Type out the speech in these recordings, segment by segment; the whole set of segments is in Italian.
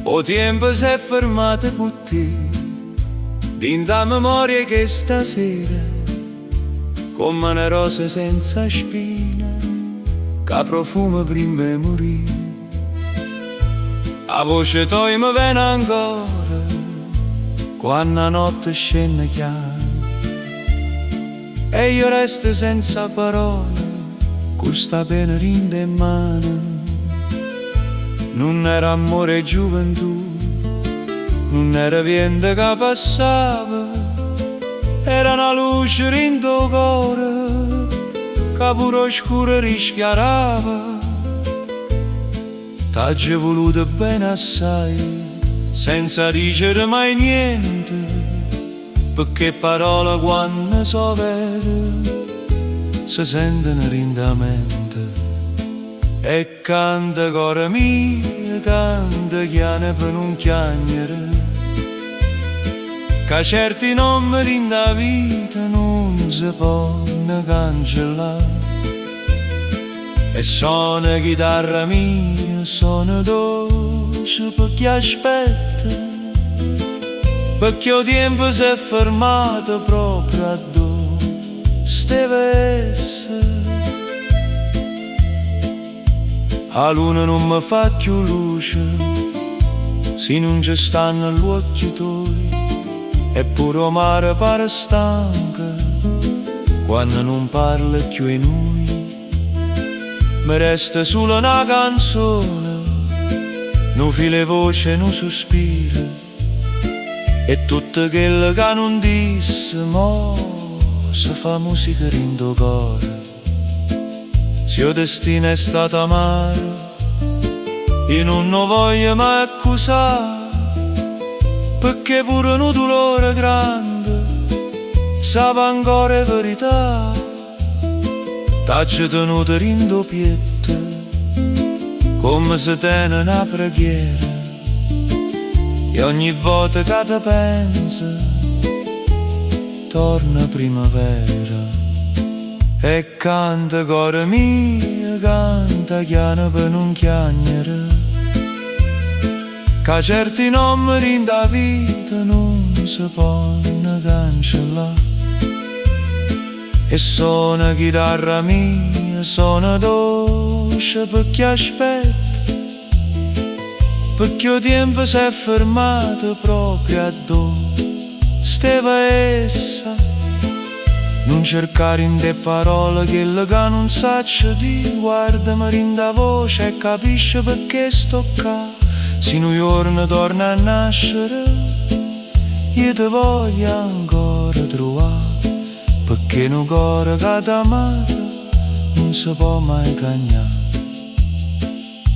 O tempo si è fermato con te, dinta memoria che stasera, come una rosa senza spina, che profuma prima di morire. La voce tua mi viene ancora, quando la notte scende chiara, e io resto senza parole, con sta pena rinda in mano. Non era amore e gioventù, non era vento che passava, era una luce in tuo cuore che pure oscura rischiarava. T'ho voluto bene assai, senza dicere mai niente, perché parole quando so vere si sentono rindamente. E canta cuore mio, canta chiane per non chiagnere, che certi nomi in da vita non si possono cancellare. E suona chitarra mia, suona dolce per chi aspetta, perché il tempo si è fermato proprio a dove steve essere. La luna non mi fa più luce, se non ci stanno gli occhi tuoi, eppure il mare pare stanca quando non parla più di noi. Mi resta solo una canzone, non file voce, non sospira, e tutto quello che non disse, mo si fa musica in tuo cuore. Se il destino è stato amaro, io non lo voglio mai accusare, perché pure un dolore grande sa ancora verità. T'ho tenuto in tuo piede, come se tiene una preghiera, e ogni volta che te penso torna primavera. E canta cuore mio, canta chiana per non chiagnere, che certi nomi in da vita non si possono cancellare. E suona chitarra mia, suona dolce per chi aspetta, perché il tempo si è fermato proprio a dove stava essa. Non cercare in te parole che non saccio di, guardami in da voce e capisci perché sto qua. Se un giorno torna a nascere, io ti voglio ancora trovare, perché un cuore che t'ha amato non si può mai cagnare.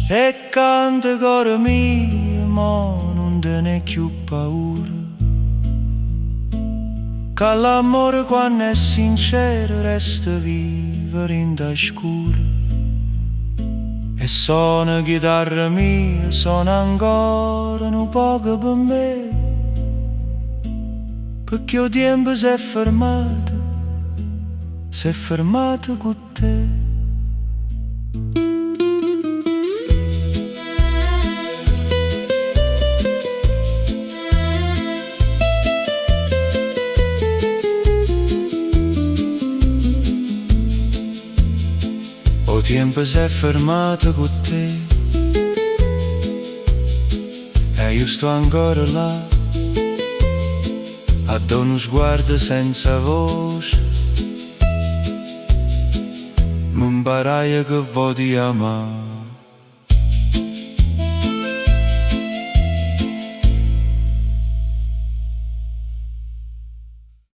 E canta cuore mio, ma non te ne più paura, che l'amore quando è sincero resta vivo in da scura. E suona chitarra mia, suona ancora un poco per me, perché il tempo si è fermato con te. Il tempo si è fermato con te, e io sto ancora là, a dare uno sguardo senza voce. Mi imparai che voglio amare.